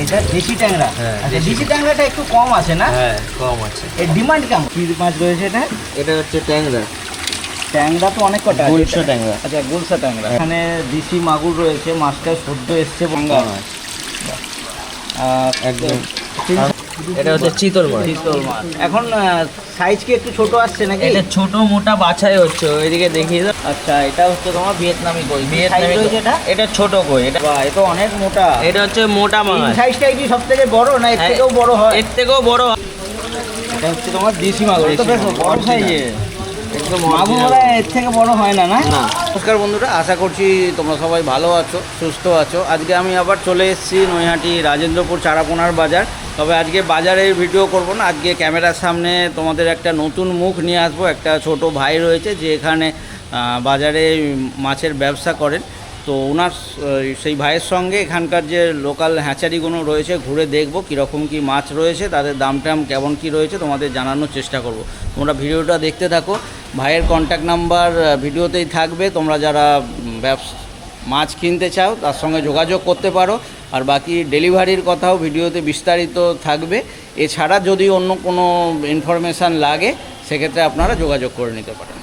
এটা দেশি ট্যাংরা। হ্যাঁ, আচ্ছা, দেশি ট্যাংরাটা একটু কম আছে না? হ্যাঁ, কম আছে। এর ডিমান্ড কেমন? কি মাছ রয়েছে এটা? এটা হচ্ছে ট্যাংরা, ট্যাংরা তো অনেক কটা আছে। গুলশা ট্যাংরা। আচ্ছা, গুলশা ট্যাংরা। এখানে দেশি মাগুর রয়েছে, মাছটা সদ্য এসছে ভাঙা। একদম। এটা হচ্ছে চিতল মাছ। চিতল মাছ। এখন সাইজ কি একটু ছোট আসছে নাকি? এটা ছোট মোটা বাছাই হচ্ছে, ওইদিকে দেখিয়ে দাও। আচ্ছা, এটা হচ্ছে তোমার ভিয়েতনামি কই। ভিয়েতনামি রয়েছে এটা? এটা ছোট কই। এটা বাহ, এটা অনেক মোটা। এটা হচ্ছে মোটা মাছ। সাইজটাই কি সব থেকে বড় না এর হ্যাঁ, থেকেও বড় হয়? এর থেকেও বড় হয়। এটা হচ্ছে তোমার দেশি মাগুর। এটা বেশ বড় original। সাইজের। একদম মাগুর original। ওরা এর থেকে বড় হয় না, না? না। নমস্কার বন্ধুরা, আশা করছি তোমরা সবাই ভালো আছো, সুস্থ আছো। আজকে আমি আবার চলে এসেছি নৈহাটি রাজেন্দ্রপুর চারাপোনার বাজার। তবে আজকে বাজারের ভিডিও করব না, আজকে ক্যামেরার সামনে তোমাদের একটা নতুন মুখ নিয়ে আসবো। একটা ছোট ভাই রয়েছে যে এখানে বাজারে মাছের ব্যবসা করেন। তো ওনার সেই ভাইয়ের সঙ্গে এখানকার যে লোকাল হ্যাচারিগুলো রয়েছে ঘুরে দেখব কীরকম কী মাছ রয়েছে, তাদের দাম টাম কেমন কী রয়েছে তোমাদের জানানোর চেষ্টা করব। তোমরা ভিডিওটা দেখতে থাকো। ভাইয়ের কন্ট্যাক্ট নাম্বার ভিডিওতেই থাকবে, তোমরা যারা মাছ কিনতে চাও তার সঙ্গে যোগাযোগ করতে পারো। আর বাকি ডেলিভারির কথাও ভিডিওতে বিস্তারিত থাকবে। এছাড়া যদি অন্য কোনো ইনফরমেশান লাগে সেক্ষেত্রে আপনারা যোগাযোগ করে নিতে পারেন।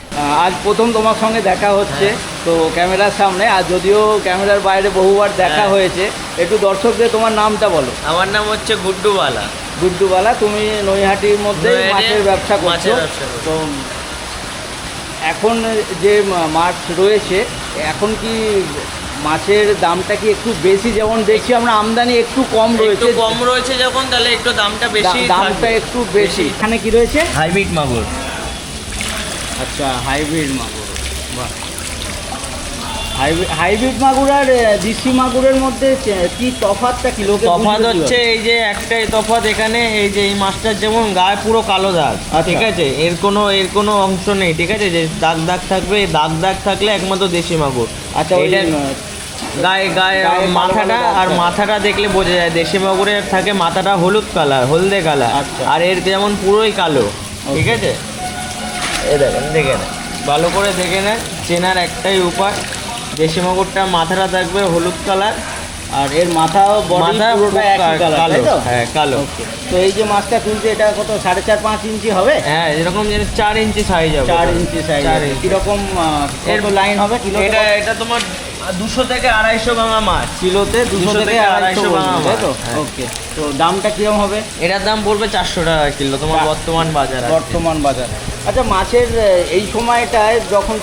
আজ প্রথম তোমার সঙ্গে দেখা হচ্ছে তো ক্যামেরার সামনে, আর যদিও ক্যামেরার বাইরে বহুবার দেখা হয়েছে। একটু দর্শকদের তোমার নামটা বলো। আমার নাম হচ্ছে গুড্ডুবালা। গুড্ডুবালা, তুমি নৈহাটির মধ্যে মাছের ব্যবসা করছো। তো এখন যে মাছ রয়েছে, এখন কি মাছের দামটা কি একটু বেশি? যেমন দেখছি আমরা আমদানি একটু কম রয়েছে। কম রয়েছে যখন, তাহলে একটু দামটা বেশি, দামটা একটু বেশি। এখানে কি রয়েছে? হাইব্রিড মাগুর। আচ্ছা, হাইব্রিড মাগুর। বাহ, হাইব্রিড মাগুর আর দেশি মাগুরের মধ্যে কি তফাৎটা কি? লোকে তফাৎ হচ্ছে এই যে একটাই তফাৎ এখানে, এই যে এই মাছটার যেমন গায়ে পুরো কালো দাগ, ঠিক আছে, এর কোনো অংশ নেই, ঠিক আছে, যে দাগ দাগ থাকবে, দাগ দাগ থাকলে একমাত্র দেশি মাগুর। আচ্ছা, এটা গায়ে গায়ে মাথাটা, আর মাথাটা দেখলে বোঝা যায় দেশি মাগুরের থাকে মাথাটা হলুদ কালার, হলদে কালার। আচ্ছা। আর এর যেমন পুরোই কালো, ঠিক আছে। এই দেখেন, দেখে নেন, ভালো করে দেখে নেন। চেনার একটাই উপায়, দেশি মাগুরটা মাথাটা থাকবে হলুদ কালার, আর এর মাথাও মাথা কালো। হ্যাঁ, কালো। তো এই যে মাছটা তুলছে, এটা কত 4.5-5 ইঞ্চি হবে? হ্যাঁ, এরকম যেন 4 ইঞ্চি সাইজ হবে। 4 ইঞ্চি সাইজ। কিরকম এর লাইন হবে কিলো? এটা তোমার 200 থেকে 250 ভাঙা মাছ। কিলোতে 200 থেকে 250 ভাঙা মাছ। ওকে, তো দামটা কিরকম হবে? এটার দাম পড়বে 400 টাকা কিলো তোমার বর্তমান বাজার। বর্তমান বাজার। আচ্ছা, মাছের এই সময়টায় যখন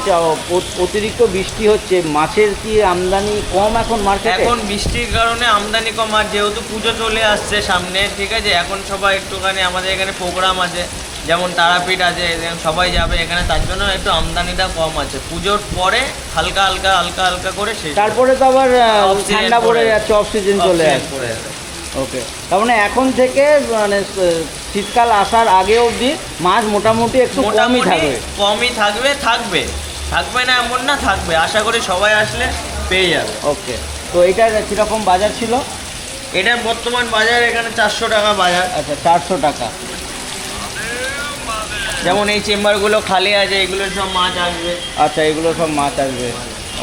অতিরিক্ত বৃষ্টি হচ্ছে, মাছের কি আমদানি কম এখন মার্কেটে? এখন বৃষ্টির কারণে আমদানি কম, আর যেহেতু পুজো চলে আসছে সামনে, ঠিক আছে, এখন সবাই একটুখানি আমাদের এখানে প্রোগ্রাম আছে, যেমন তারাপীঠ আছে, সবাই যাবে এখানে, তার জন্য একটু আমদানিটা কম আছে। পুজোর পরে হালকা হালকা হালকা হালকা করে শেষ। তারপরে তো আবার ঠান্ডা পড়ে যাচ্ছে, অফ সিজন চলে আসছে। ওকে, তার মানে এখন থেকে মানে শীতকাল আসার আগে অবধি মাছ মোটামুটি একটু কমই থাকবে। থাকবে না এমন না, থাকবে। আশা করি সবাই আসলে পেয়ে যাবে। ওকে, তো এটার কীরকম বাজার ছিল? এটার বর্তমান বাজার এখানে 400 টাকা বাজার। আচ্ছা, 400 টাকা। যেমন এই চেম্বারগুলো খালি আছে, এগুলো সব মাছ আসবে। আচ্ছা, এগুলো সব মাছ আসবে।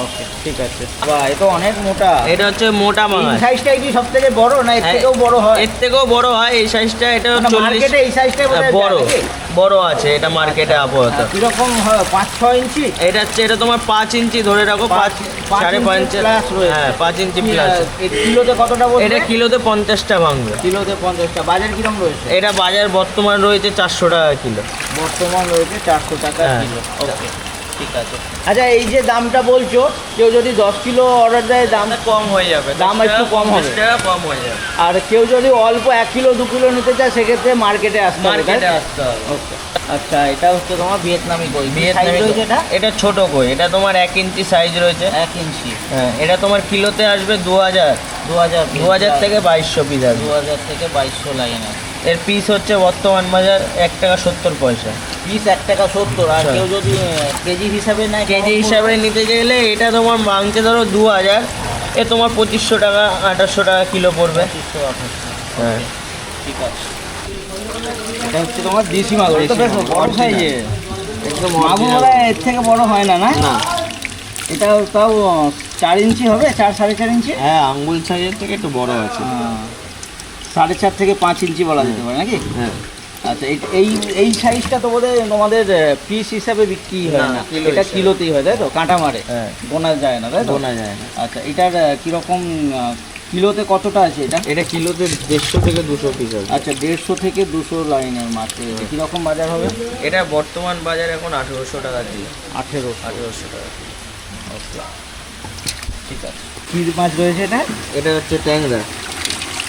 ওকে, ঠিক আছে। বাহ, এটা অনেক মোটা। এটা হচ্ছে মোটা মাছ। এই সাইজটাই কি সব থেকে বড় না এর থেকেও বড় হয়? এর থেকেও বড় হয় এই সাইজটা। এটা 40 মার্কেটে এই সাইজটাই বড় আছে এটা মার্কেটে আপাতত। কিরকম হয়? 5-6 ইঞ্চি? এটা হচ্ছে, এটা তোমার 5 ইঞ্চি ধরে রাখো, 5.5 ইঞ্চি প্লাস রয়েছে। হ্যাঁ, 5 ইঞ্চি প্লাস। কিলোতে কতটা বলছে? এটা কিলোতে 50টা ভাঙবে। কিলোতে 50টা। বাজার কিরকম রয়েছে? এটা বাজার বর্তমান রয়েছে 400 টাকা কিলো। বর্তমান রয়েছে 400 টাকা কিলো। ওকে, ঠিক আছে। আচ্ছা, এই যে দামটা বলছো, কেউ যদি 10 কিলো অর্ডার দেয় দাম কম হয়ে যাবে, দাম একটু কম হবে, 10 টাকা কম হয়ে যাবে। আর কেউ যদি অল্প 1 কিলো 2 কিলো নিতে চায় সেক্ষেত্রে মার্কেটে আসতে হবে। ওকে, আচ্ছা, এটা হচ্ছে তোমার ভিয়েতনামি কই। এটা ছোট কই, এটা তোমার 1 ইঞ্চি সাইজ রয়েছে। 1 ইঞ্চি। হ্যাঁ, এটা তোমার কিলোতে আসবে 2000 থেকে 2200 পিস আসবে। 2000 থেকে 2200 লাইন আছে। এর পিস হচ্ছে বর্তমান বাজার 1 টাকা 70 পয়সা পিস। 1 টাকা 70। আর কেউ যদি কেজি হিসাবে নেয়, কেজি হিসাবে নিতে গেলে এটা তোমার ভাঙছে ধরো 2000, এ তোমার 2500 টাকা 2800 টাকা কিলো পড়বে। 2500-2800। হ্যাঁ, ঠিক আছে। এটা হচ্ছে তোমার দেশি মাগুর। এটা বেশ বড় সাইজের। একদম মাগুর এর থেকে বড় হয় না, না? এটা তাও 4 ইঞ্চি হবে, 4-4.5 ইঞ্চি। হ্যাঁ, আঙ্গুল সাইজের থেকে একটু বড় আছে। 4.5 থেকে 5 ইঞ্চি বলা যেতে পারে নাকি? হ্যাঁ আচ্ছা, এই সাইজটা তো বোধহয় তোমাদের পিস হিসাবে বিক্রি হয় না, না, কিলো এটা হিসাবে। কিলোতেই হয় তাই তো? কাঁটা মারে, হ্যাঁ গোনা যায় না তাই তো? গোনা যায় না। আচ্ছা, এটার কীরকম কিলোতে কতটা আছে এটা? এটা কিলোতে 150 থেকে 200 পিস আছে। আচ্ছা, 150 থেকে 200 লাইনের মাছ রয়েছে। কীরকম বাজার হবে? এটা বর্তমান বাজার এখন 1800 টাকা দিয়ে। 1800 টাকা। ওকে, ঠিক আছে। কী মাছ রয়েছে এটা? এটা হচ্ছে ট্যাংরা,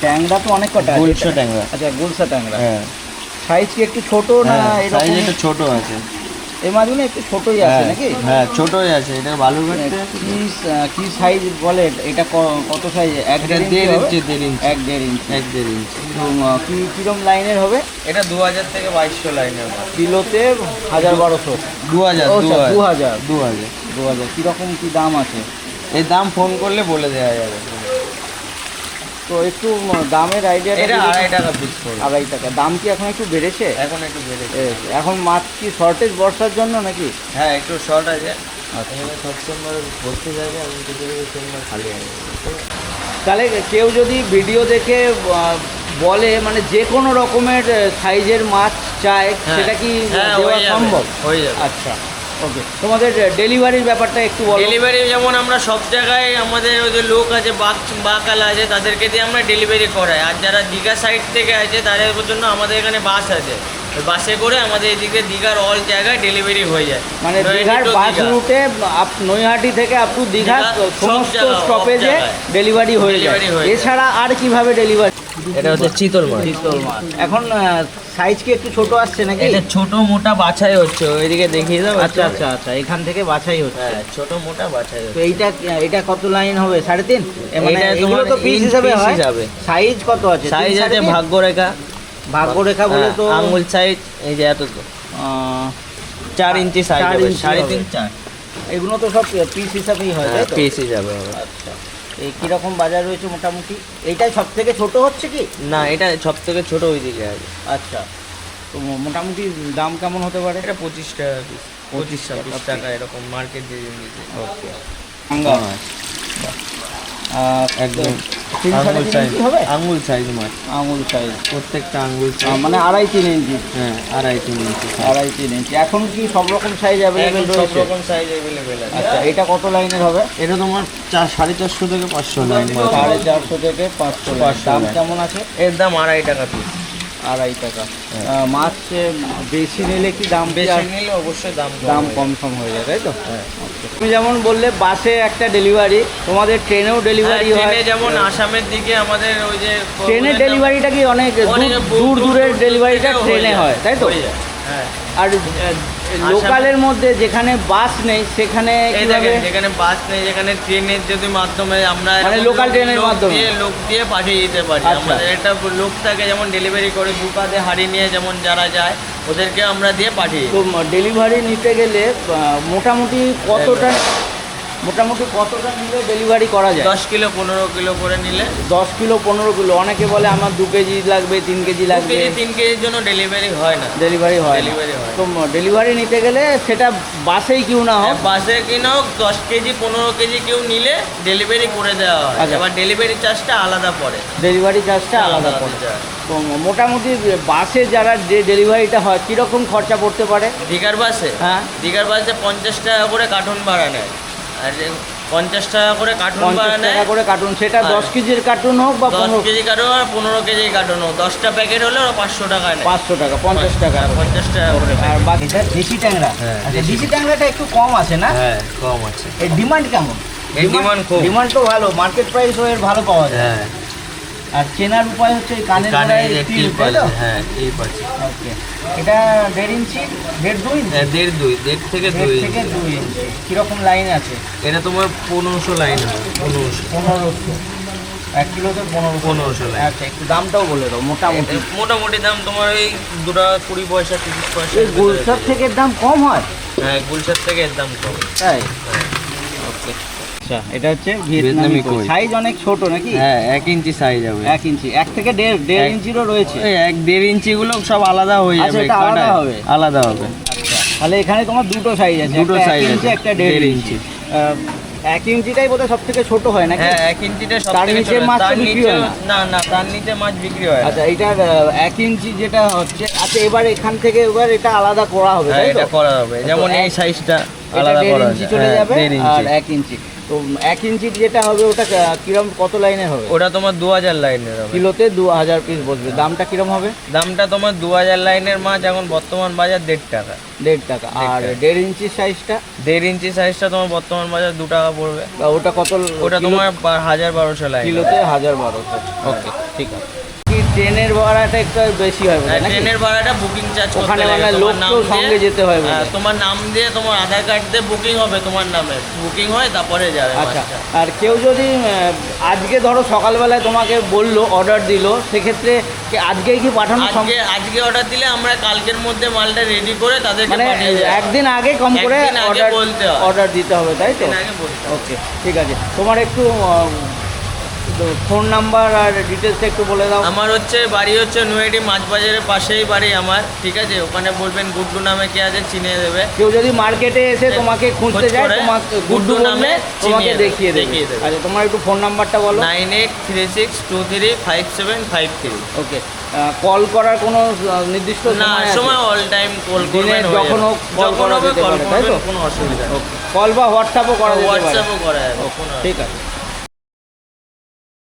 ট্যাংরা তো অনেক কটা আছে। গুলশা ট্যাংরা। আচ্ছা, গুলশা ট্যাংরা। হ্যাঁ সাইজ কি একটু ছোট না সাইজ এরকম? এটা ছোট আছে। এই মাছগুলো একটু ছোটই আছে নাকি? হ্যাঁ ছোটই আছে। এটা বালুঘাটে কি সাইজ বলে এটা? কত সাইজ? এক এটা 1.5 ইঞ্চি, 1.5 ইঞ্চি, 1.5 ইঞ্চি। 1.5 ইঞ্চি। কিরম লাইনের হবে? এটা 2000 থেকে 2200 লাইনের মাছ। কিলোতে 1000-1200? 2000 2000 2000। 2000। কীরকম কি দাম আছে? এই দাম ফোন করলে বলে দেওয়া যাবে। তো একটু দামের আইডিয়া। এটা 2.5 টাকা পিস পড়বে। 2.5 টাকা। দাম কি এখন একটু বেড়েছে? এখন একটু বেড়েছে। এখন মাছ কি শর্টেজ বর্ষার জন্য নাকি? হ্যাঁ একটু শর্ট আছে। আচ্ছা, এখানে সবসময় ভর্তি জায়গা এবং কিছু কিছু সিনেমা খালি আছে। তাহলে কেউ যদি ভিডিও দেখে বলে মানে যে কোনো রকমের সাইজের মাছ চায়, হ্যাঁ, সেটা কি হ্যাঁ, দেওয়া হয়ে যাবে, সম্ভব? হয়ে যাবে। আচ্ছা, ওকে। তোমাদের ডেলিভারির ব্যাপারটা একটু বলো। ডেলিভারি যেমন আমরা সব জায়গায় আমাদের ওই যে লোক আছে বাকালা আছে তাদেরকে দিয়ে আমরা ডেলিভারি করাই। আর যারা দীঘা সাইড থেকে আছে তাদের জন্য আমাদের এখানে বাস আছে। ওই বাসে করে আমাদের এদিকে দীঘার অল জায়গায় ডেলিভারি হয়ে যায়। মানে নৈহাটি দীঘার to বাস দীঘা। রুটে নৈহাটি থেকে আপ টু দীঘা দীঘা সব সমস্ত জায়গা, সব স্টপেজে জায়গায়। ডেলিভারি হয়ে যায়। Delivery হয়ে যায়। এছাড়া আর কিভাবে ডেলিভারি? এটা হচ্ছে চিতল মাছ। চিতল মাছ এখন সাইজ কি একটু ছোট আসছে নাকি? এটা ছোট মোটা বাছাই হচ্ছে, ওইদিকে দেখিয়ে দাও। আচ্ছা আচ্ছা আচ্ছা, এখান থেকে বাছাই হচ্ছে। হ্যাঁ ছোট মোটা বাছাই তো হচ্ছে। এটা কত লাইন হবে? 3.5? মানে এইটা এগুলো তোমার তো পিস inch হিসাবে piece হয়। হিসাবে। সাইজ কত আছে? সাইজ 3, আছে 3.5? ভাগ্যরেখা। ভাগ্যরেখা বলে তো আঙ্গুল সাইজ এই যে এত তো আহ, 4 ইঞ্চি সাইজ 4 হবে, ইঞ্চি 3.5 হবে। 4 এগুলো তো সব পিস হিসাবেই হয় তাই তো? পিস হিসাবে হবে। আচ্ছা, এই কিরকম বাজার রয়েছে মোটামুটি? এইটাই সব থেকে ছোট হচ্ছে কি? না এটা সব থেকে ছোট ওইদিকে আছে। আচ্ছা, তো মোটামুটি দাম কেমন হতে পারে? এটা 25 টাকা পিস, 25-26 টাকা এরকম মার্কেট দিয়ে দিচ্ছে। ওকে, আঙ্গা একদম তিন সাড়ে আঙ্গুল তিন সাইজ, ইঞ্চি হবে? আঙ্গুল সাইজ মাছ। আঙুল সাইজ প্রত্যেকটা আঙ্গুল সাইজ। মানে 2.5-3 ইঞ্চি। হ্যাঁ 2.5-3 ইঞ্চি size। 2.5-3 ইঞ্চি। এখন কি সব রকম সাইজ অ্যাভেলেবেল সব রয়েছে? রকম সাইজ अवेलेबल আছে। আচ্ছা, এটা কত লাইনের হবে? এটা তোমার 450 থেকে 500 লাইন মাছ। 450 থেকে 500। 500 দাম লাইন। কেমন আছে? এর দাম 2.5 টাকা পিস। 2.5 টাকা। হ্যাঁ। মাছ বেশি নিলে কি দাম বেশি নিলে অবশ্যই দাম দাম হবে। কম সম হয়ে যায় তাই তো? হ্যাঁ। তুমি যেমন বললে বাসে একটা ডেলিভারি, তোমাদের ট্রেনেও ডেলিভারি হয়। ট্রেনে যেমন আসামের দিকে আমাদের ওই যে ট্রেনের ডেলিভারিটা কি অনেক অনেক দূর দূরের ডেলিভারিটা থেকেও ট্রেনে যায়, হয় তাই তো? হয়ে যায়, হ্যাঁ। আর লোকালের মধ্যে যেখানে বাস নেই সেখানে এই কিভাবে? দেখেন যেখানে বাস নেই, যেখানে ট্রেনের যদি মাধ্যমে আমরা মানে এরকম local ট্রেনের লোক মাধ্যমে? লোক দিয়ে পাঠিয়ে দিতে পারি। আচ্ছা। আমাদের একটা লোক থাকে যেমন ডেলিভারি করে দুপাতে হাড়ি নিয়ে যেমন যারা যায় ওদেরকে আমরা দিয়ে পাঠিয়ে দিই। তো ডেলিভারি নিতে গেলে মোটামুটি কতটা নিলে ডেলিভারি করা যায়? 10 কিলো 15 কিলো করে নিলে 10 কিলো 15 কিলো। অনেকে বলে আমার 2 কেজি লাগবে, 3 কেজি 2 লাগবে, কেজি 3 কেজির জন্য ডেলিভারি হয় না। ডেলিভারি হয় না। Delivery হয়। তো ডেলিভারি নিতে গেলে সেটা বাসেই কিউ না হোক, বাসে কিনা হোক 10 কেজি 15 কেজি কেউ নিলে ডেলিভারি করে দেওয়া হয়। আচ্ছা। এবার ডেলিভারি চার্জটা আলাদা পড়ে। ডেলিভারি চার্জটা আলাদা পড়ে। তো মোটামুটি বাসে যারা যে ডেলিভারিটা হয় কীরকম খরচা পড়তে পারে? দীঘার বাসে হ্যাঁ, দীঘার বাসে 50 টাকা করে কার্টুন ভাড়া নেয়। আর 50 টাকা করে কার্টুন 50 ভাড়া নেয়। টাকা করে কার্টুন, সেটা আর 10 কেজির কার্টুন হোক বা 10 কেজি কার্টুন আর 15 কেজি কার্টুন হোক, 10টা প্যাকেট হলে ওরা 500 টাকা নেয়। 500 টাকা, 50 টাকা। 50 টাকা করে আর বাকিটা দেশি ট্যাংরা। হ্যাঁ, আচ্ছা, দেশি ট্যাংরাটা একটু কম আছে না? হ্যাঁ কম আছে। এর ডিমান্ড কেমন? এর demand খুব। ডিমান্ড তো ভালো, মার্কেট প্রাইসও এর ভালো পাওয়া যায়। হ্যাঁ আর চেনার উপায় হচ্ছে এই কানের কানে গোড়ায় যে তিল, টিপ তাই তো? আছে, হ্যাঁ টিপ আছে। ওকে, এটা 1.5 ইঞ্চি, 1.5-2 ইঞ্চি? 1.5 থেকে 2 1.5 ইঞ্চি। থেকে 2 ইঞ্চি। কিরকম লাইন আছে? এটা তোমার 1500 লাইন হবে, 1500। 1500। 1 কিলোতে 1500 লাইন। আচ্ছা, একটু দামটাও বলে দাও মোটামুটি। মোটামুটি দাম তোমার ওই 2 টাকা 20 পয়সা 30 পয়সা। এই গুলশার থেকে এর দাম কম হয়? হ্যাঁ গুলশার থেকে এর দাম কম। তাই? ওকে, আচ্ছা, এটা হচ্ছে ভিয়েতনামি ভিয়েতনামি কই। কই। সাইজ অনেক ছোট নাকি? হ্যাঁ 1 ইঞ্চি সাইজ হবে। 1 ইঞ্চি, 1 থেকে 1.5 এক- ইঞ্চিরও রয়েছে। ওই 1-1.5 ইঞ্চি গুলো সব আলাদা হয়ে আচ্ছা, যাবে, এটা আলাদা কাটায়। হবে? আলাদা হবে। আচ্ছা, তাহলে এখানে তোমার দুটো সাইজ আছে, দুটো একটা 1 size ইঞ্চি, আছে, একটা 1.5 1.5 ইঞ্চি। ইঞ্চি। 1 ইঞ্চিটাই বোধহয় সব থেকে ছোট হয় নাকি? হ্যাঁ 1 ইঞ্চিটা সব তার থেকে নিচে ছোট। মাছ তো তার বিক্রি নিচে হয় না? না তার নিচে মাছ বিক্রি হয় না। আচ্ছা এইটার 1 ইঞ্চি যেটা হচ্ছে, আচ্ছা এবার এখান থেকে এবার এটা আলাদা করা হবে হ্যাঁ তাই তো? এটা করা হবে, যেমন এই সাইজটা এটা আলাদা 1.5 করা ইঞ্চি আছে। চলে হ্যাঁ, যাবে 1.5 ইঞ্চি। আর 1 ইঞ্চি। তো 1 ইঞ্চির যেটা হবে ওটা কিরম কত লাইনের হবে? ওটা তোমার 2000 লাইনের হবে। কিলোতে 2000 পিস বসবে। দামটা কিরম হবে? দামটা তোমার 2000 লাইনের মাছ এখন বর্তমান বাজার 1.5 টাকা। 1.5 টাকা। আর 1.5 ইঞ্চির সাইজটা? 1.5 ইঞ্চি সাইজটা তোমার বর্তমান বাজার 2 টাকা পড়বে। ওটা কত? ওটা কিলো- তোমার 1000-1200 লাইন। কিলোতে 1000-1200। ওকে ঠিক আছে। কি ট্রেনের ভাড়াটা একটু বেশি হয় বোধহয় নাকি? ট্রেনের ভাড়াটা বুকিং চার্জ করতে ওখানে লাগে। মানে তোমার লোক নাম তো দিয়ে- সঙ্গে যেতে হয় বোধহয়। হ্যাঁ, তোমার নাম দিয়ে তোমার আধার কার্ড দিয়ে বুকিং হবে, তোমার নামে বুকিং হয় তারপরে যাবে আচ্ছা, মাছটা। আর কেউ যদি আজকে ধরো সকালবেলায় তোমাকে বললো, অর্ডার দিল, সেক্ষেত্রে কি আজকেই কি পাঠানো আজকে অর্ডার দিলে আমরা কালকের মধ্যে মালটা রেডি করে তাদেরকে মানে পাঠিয়ে দেব। একদিন আগে কম করে একদিন আগে বলতে হয়। অর্ডার দিতে হবে তাই তো? একদিন আগে বলতে হবে। ওকে ঠিক আছে। তোমার একটু ফোন নাম্বার আর ডিটেলসটা একটু বলে দাও। আমার বাড়ি হচ্ছে নৈহাটি মাছ বাজারের পাশেই বাড়ি আমার, ঠিক আছে? ওখানে বলবেন গুড্ডু নামে কে আছে, চিনিয়ে দেবে। কেউ যদি মার্কেটে এসে তোমাকে খুঁজতে খোঁজ যায়, করে তোমাকে গুড্ডু গুড্ডু নামে নামে তোমাকে চিনিয়ে দেখিয়ে দেবে। দেখিয়ে দেবে। আচ্ছা তোমার একটু ফোন নাম্বারটা বলো। 9836235753। ওকে, কল করার কোনো নির্দিষ্ট না, সময় আছে? সময় অল টাইম কল দিনে করবেন, যখন হোক কল করা যেতে পারে, তাই তো? কোনো অসুবিধা নেই। কল বা হোয়াটসঅ্যাপও করা যেতে পারে। হোয়াটসঅ্যাপও করা যাবে, ওকে, কোনো ঠিক আছে।